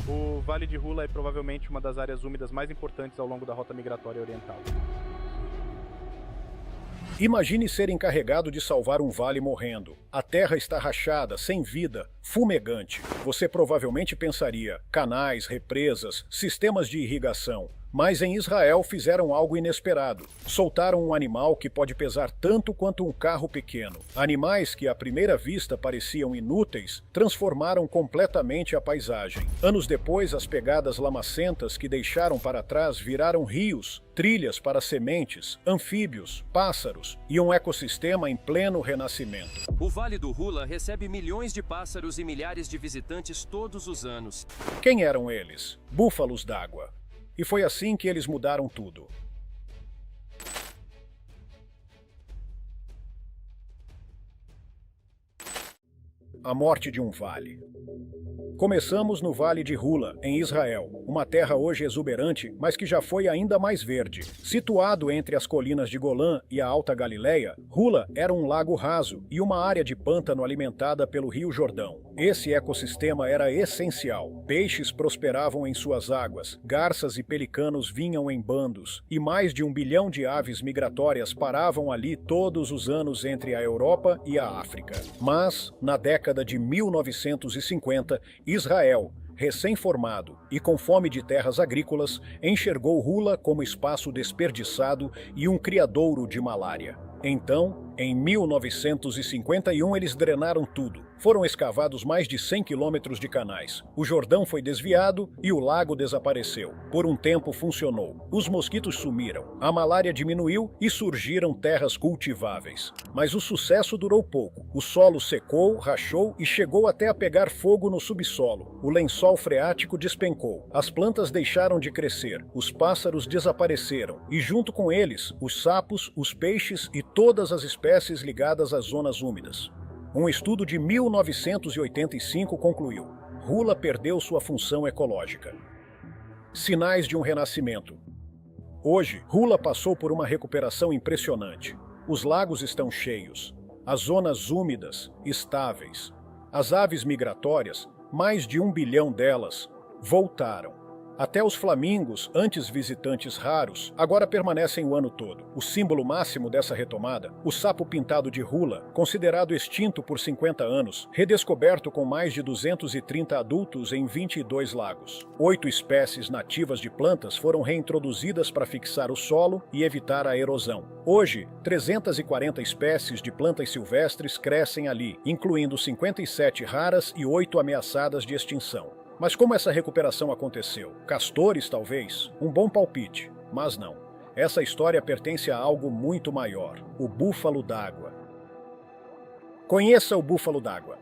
O Vale de Hula é provavelmente uma das áreas úmidas mais importantes ao longo da rota migratória oriental. Imagine ser encarregado de salvar um vale morrendo. A terra está rachada, sem vida, fumegante. Você provavelmente pensaria: canais, represas, sistemas de irrigação. Mas em Israel fizeram algo inesperado. Soltaram um animal que pode pesar tanto quanto um carro pequeno. Animais que à primeira vista pareciam inúteis, transformaram completamente a paisagem. Anos depois, as pegadas lamacentas que deixaram para trás viraram rios, trilhas para sementes, anfíbios, pássaros e um ecossistema em pleno renascimento. O Vale do Hula recebe milhões de pássaros e milhares de visitantes todos os anos. Quem eram eles? Búfalos d'água. E foi assim que eles mudaram tudo. A morte de um vale. Começamos no Vale de Hula, em Israel, uma terra hoje exuberante, mas que já foi ainda mais verde. Situado entre as colinas de Golã e a Alta Galileia, Hula era um lago raso e uma área de pântano alimentada pelo Rio Jordão. Esse ecossistema era essencial. Peixes prosperavam em suas águas, garças e pelicanos vinham em bandos, e mais de 1 bilhão de aves migratórias paravam ali todos os anos entre a Europa e a África. Mas, na década de 1950, Israel, recém-formado e com fome de terras agrícolas, enxergou Hula como espaço desperdiçado e um criadouro de malária. Então, em 1951, eles drenaram tudo. Foram escavados mais de 100 quilômetros de canais. O Jordão foi desviado e o lago desapareceu. Por um tempo funcionou. Os mosquitos sumiram, a malária diminuiu e surgiram terras cultiváveis. Mas o sucesso durou pouco. O solo secou, rachou e chegou até a pegar fogo no subsolo. O lençol freático despencou. As plantas deixaram de crescer. Os pássaros desapareceram. E junto com eles, os sapos, os peixes e todas as espécies ligadas às zonas úmidas. Um estudo de 1985 concluiu: Hula perdeu sua função ecológica. Sinais de um renascimento. Hoje, Hula passou por uma recuperação impressionante. Os lagos estão cheios, as zonas úmidas, estáveis. As aves migratórias, mais de 1 bilhão delas, voltaram. Até os flamingos, antes visitantes raros, agora permanecem o ano todo. O símbolo máximo dessa retomada, o sapo pintado de Hula, considerado extinto por 50 anos, redescoberto com mais de 230 adultos em 22 lagos. 8 espécies nativas de plantas foram reintroduzidas para fixar o solo e evitar a erosão. Hoje, 340 espécies de plantas silvestres crescem ali, incluindo 57 raras e 8 ameaçadas de extinção. Mas como essa recuperação aconteceu? Castores, talvez? Um bom palpite, mas não. Essa história pertence a algo muito maior: o búfalo d'água. Conheça o búfalo d'água.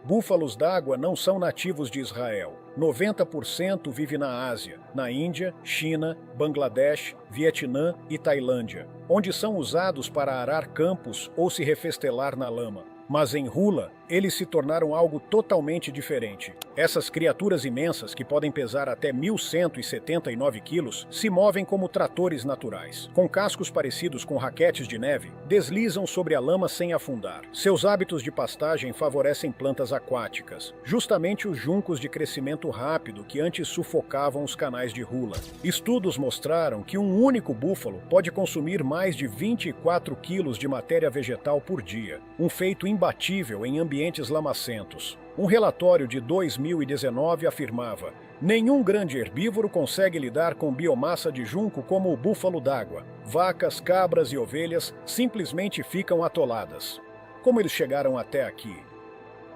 Búfalos d'água não são nativos de Israel. 90% vive na Ásia, na Índia, China, Bangladesh, Vietnã e Tailândia, onde são usados para arar campos ou se refestelar na lama. Mas em Hula, eles se tornaram algo totalmente diferente. Essas criaturas imensas, que podem pesar até 1.179 quilos, se movem como tratores naturais. Com cascos parecidos com raquetes de neve, deslizam sobre a lama sem afundar. Seus hábitos de pastagem favorecem plantas aquáticas, justamente os juncos de crescimento rápido que antes sufocavam os canais de Hula. Estudos mostraram que um único búfalo pode consumir mais de 24 quilos de matéria vegetal por dia, um feito imbatível em ambientes lamacentos. Um relatório de 2019 afirmava: nenhum grande herbívoro consegue lidar com biomassa de junco como o búfalo d'água. Vacas, cabras e ovelhas simplesmente ficam atoladas. Como eles chegaram até aqui?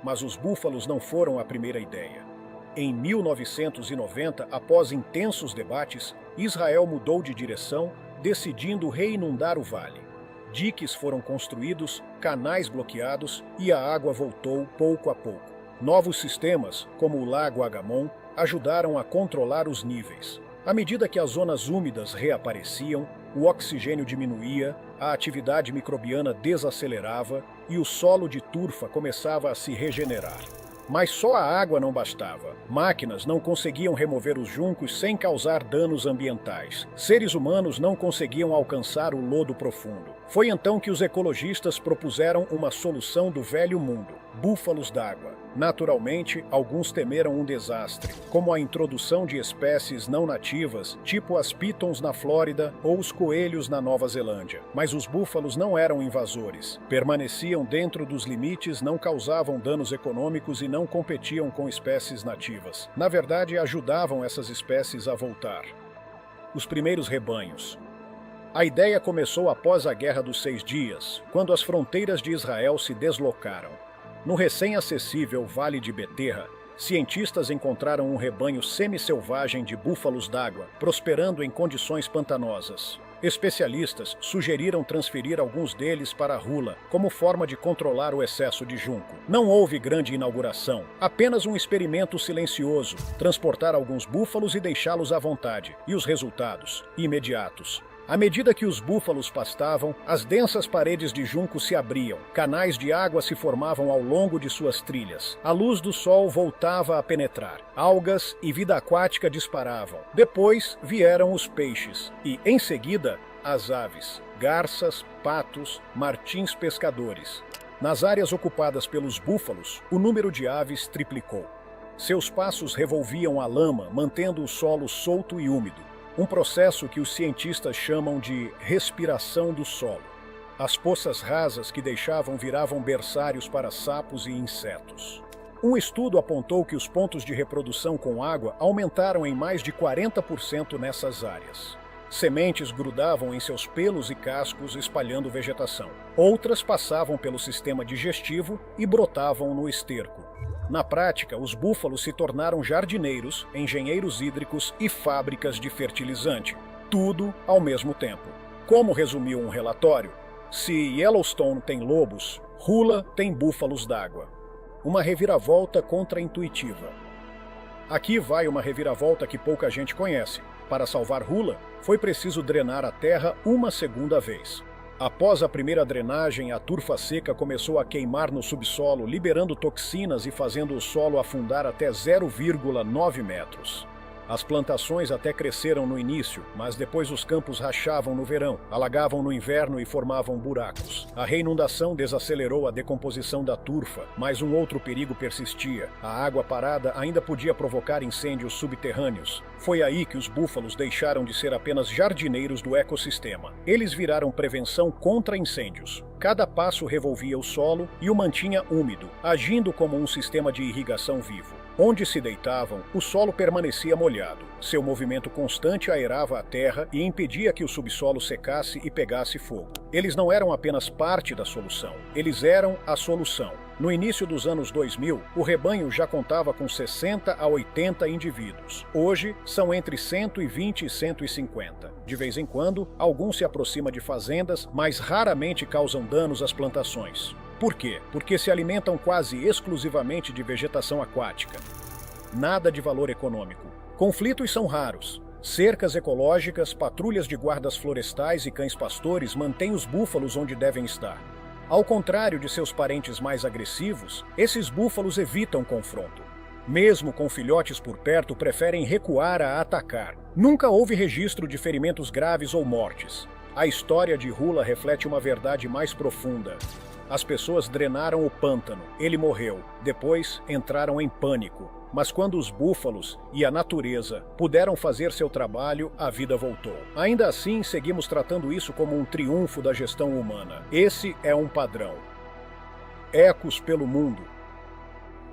Mas os búfalos não foram a primeira ideia. Em 1990, após intensos debates, Israel mudou de direção, decidindo reinundar o vale. Diques foram construídos, canais bloqueados e a água voltou pouco a pouco. Novos sistemas, como o Lago Agamon, ajudaram a controlar os níveis. À medida que as zonas úmidas reapareciam, o oxigênio diminuía, a atividade microbiana desacelerava e o solo de turfa começava a se regenerar. Mas só a água não bastava. Máquinas não conseguiam remover os juncos sem causar danos ambientais. Seres humanos não conseguiam alcançar o lodo profundo. Foi então que os ecologistas propuseram uma solução do velho mundo: búfalos d'água. Naturalmente, alguns temeram um desastre, como a introdução de espécies não nativas, tipo as pitons na Flórida ou os coelhos na Nova Zelândia. Mas os búfalos não eram invasores. Permaneciam dentro dos limites, não causavam danos econômicos e não competiam com espécies nativas. Na verdade, ajudavam essas espécies a voltar. Os primeiros rebanhos. A ideia começou após a Guerra dos 6 Dias, quando as fronteiras de Israel se deslocaram. No recém-acessível Vale de Beterra, cientistas encontraram um rebanho semi-selvagem de búfalos d'água, prosperando em condições pantanosas. Especialistas sugeriram transferir alguns deles para Hula, como forma de controlar o excesso de junco. Não houve grande inauguração, apenas um experimento silencioso, transportar alguns búfalos e deixá-los à vontade. E os resultados? Imediatos. À medida que os búfalos pastavam, as densas paredes de junco se abriam, canais de água se formavam ao longo de suas trilhas. A luz do sol voltava a penetrar. Algas e vida aquática disparavam. Depois vieram os peixes e, em seguida, as aves, garças, patos, martins pescadores. Nas áreas ocupadas pelos búfalos, o número de aves triplicou. Seus passos revolviam a lama, mantendo o solo solto e úmido. Um processo que os cientistas chamam de respiração do solo. As poças rasas que deixavam viravam berçários para sapos e insetos. Um estudo apontou que os pontos de reprodução com água aumentaram em mais de 40% nessas áreas. Sementes grudavam em seus pelos e cascos, espalhando vegetação. Outras passavam pelo sistema digestivo e brotavam no esterco. Na prática, os búfalos se tornaram jardineiros, engenheiros hídricos e fábricas de fertilizante. Tudo ao mesmo tempo. Como resumiu um relatório, se Yellowstone tem lobos, Hula tem búfalos d'água. Uma reviravolta contra-intuitiva. Aqui vai uma reviravolta que pouca gente conhece. Para salvar Hula, foi preciso drenar a terra uma segunda vez. Após a primeira drenagem, a turfa seca começou a queimar no subsolo, liberando toxinas e fazendo o solo afundar até 0,9 metros. As plantações até cresceram no início, mas depois os campos rachavam no verão, alagavam no inverno e formavam buracos. A reinundação desacelerou a decomposição da turfa, mas um outro perigo persistia. A água parada ainda podia provocar incêndios subterrâneos. Foi aí que os búfalos deixaram de ser apenas jardineiros do ecossistema. Eles viraram prevenção contra incêndios. Cada passo revolvia o solo e o mantinha úmido, agindo como um sistema de irrigação vivo. Onde se deitavam, o solo permanecia molhado. Seu movimento constante aerava a terra e impedia que o subsolo secasse e pegasse fogo. Eles não eram apenas parte da solução, eles eram a solução. No início dos anos 2000, o rebanho já contava com 60 a 80 indivíduos. Hoje, são entre 120 e 150. De vez em quando, alguns se aproximam de fazendas, mas raramente causam danos às plantações. Por quê? Porque se alimentam quase exclusivamente de vegetação aquática. Nada de valor econômico. Conflitos são raros. Cercas ecológicas, patrulhas de guardas florestais e cães pastores mantêm os búfalos onde devem estar. Ao contrário de seus parentes mais agressivos, esses búfalos evitam confronto. Mesmo com filhotes por perto, preferem recuar a atacar. Nunca houve registro de ferimentos graves ou mortes. A história de Hula reflete uma verdade mais profunda. As pessoas drenaram o pântano, ele morreu. Depois, entraram em pânico. Mas quando os búfalos e a natureza puderam fazer seu trabalho, a vida voltou. Ainda assim, seguimos tratando isso como um triunfo da gestão humana. Esse é um padrão. Ecos pelo mundo.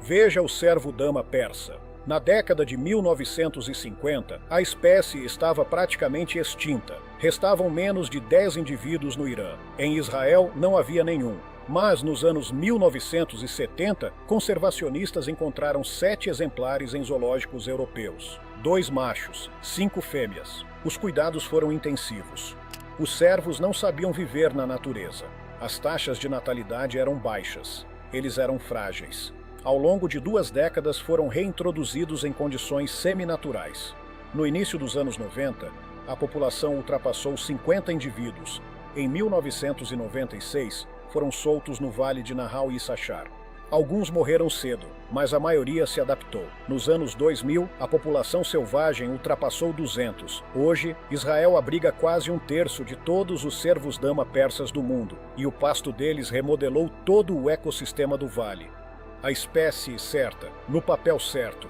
Veja o cervo-dama persa. Na década de 1950, a espécie estava praticamente extinta. Restavam menos de 10 indivíduos no Irã. Em Israel, não havia nenhum. Mas, nos anos 1970, conservacionistas encontraram 7 exemplares em zoológicos europeus. 2 machos, 5 fêmeas. Os cuidados foram intensivos. Os cervos não sabiam viver na natureza. As taxas de natalidade eram baixas. Eles eram frágeis. Ao longo de 2 décadas, foram reintroduzidos em condições seminaturais. No início dos anos 90, a população ultrapassou 50 indivíduos. Em 1996, foram soltos no Vale de Nahal e Issachar. Alguns morreram cedo, mas a maioria se adaptou. Nos anos 2000, a população selvagem ultrapassou 200. Hoje, Israel abriga quase 1/3 de todos os cervos-dama persas do mundo, e o pasto deles remodelou todo o ecossistema do vale. A espécie certa, no papel certo.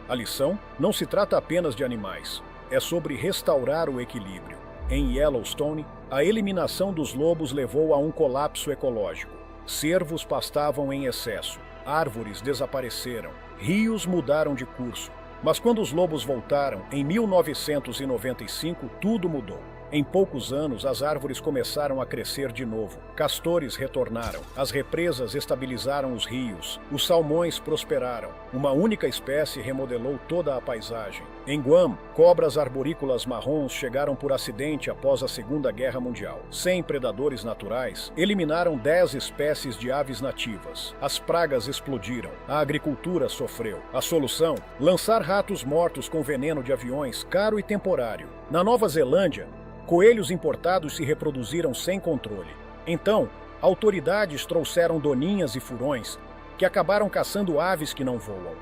A lição não se trata apenas de animais. É sobre restaurar o equilíbrio. Em Yellowstone, a eliminação dos lobos levou a um colapso ecológico. Cervos pastavam em excesso, árvores desapareceram, rios mudaram de curso. Mas quando os lobos voltaram, em 1995, tudo mudou. Em poucos anos, as árvores começaram a crescer de novo. Castores retornaram. As represas estabilizaram os rios. Os salmões prosperaram. Uma única espécie remodelou toda a paisagem. Em Guam, cobras arborícolas marrons chegaram por acidente após a Segunda Guerra Mundial. Sem predadores naturais, eliminaram 10 espécies de aves nativas. As pragas explodiram. A agricultura sofreu. A solução? Lançar ratos mortos com veneno de aviões, caro e temporário. Na Nova Zelândia, coelhos importados se reproduziram sem controle. Então, autoridades trouxeram doninhas e furões que acabaram caçando aves que não voam.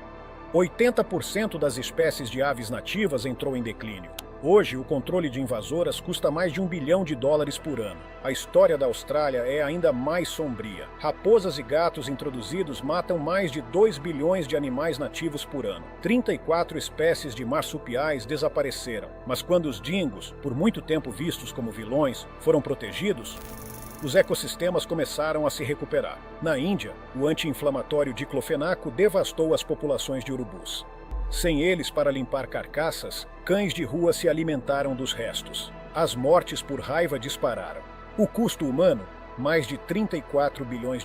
80% das espécies de aves nativas entrou em declínio. Hoje, o controle de invasoras custa mais de $1 bilhão por ano. A história da Austrália é ainda mais sombria. Raposas e gatos introduzidos matam mais de 2 bilhões de animais nativos por ano. 34 espécies de marsupiais desapareceram. Mas quando os dingos, por muito tempo vistos como vilões, foram protegidos, os ecossistemas começaram a se recuperar. Na Índia, o anti-inflamatório diclofenaco devastou as populações de urubus. Sem eles para limpar carcaças, cães de rua se alimentaram dos restos. As mortes por raiva dispararam. O custo humano, mais de $34 bilhões.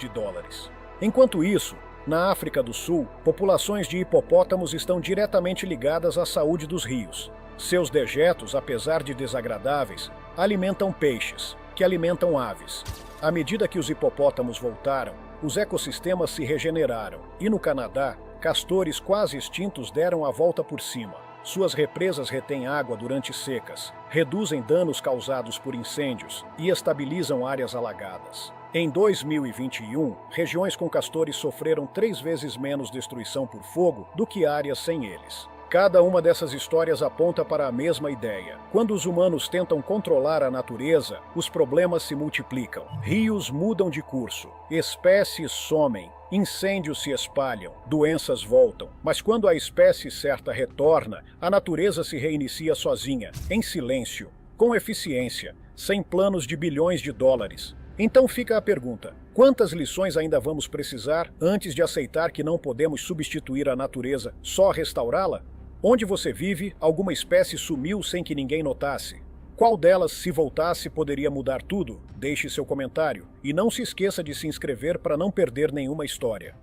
Enquanto isso, na África do Sul, populações de hipopótamos estão diretamente ligadas à saúde dos rios. Seus dejetos, apesar de desagradáveis, alimentam peixes, que alimentam aves. À medida que os hipopótamos voltaram, os ecossistemas se regeneraram, e no Canadá, castores quase extintos deram a volta por cima. Suas represas retêm água durante secas, reduzem danos causados por incêndios e estabilizam áreas alagadas. Em 2021, regiões com castores sofreram 3 vezes menos destruição por fogo do que áreas sem eles. Cada uma dessas histórias aponta para a mesma ideia. Quando os humanos tentam controlar a natureza, os problemas se multiplicam. Rios mudam de curso, espécies somem, incêndios se espalham, doenças voltam. Mas quando a espécie certa retorna, a natureza se reinicia sozinha, em silêncio, com eficiência, sem planos de bilhões de dólares. Então fica a pergunta: quantas lições ainda vamos precisar antes de aceitar que não podemos substituir a natureza, só restaurá-la? Onde você vive, alguma espécie sumiu sem que ninguém notasse. Qual delas, se voltasse, poderia mudar tudo? Deixe seu comentário e não se esqueça de se inscrever para não perder nenhuma história.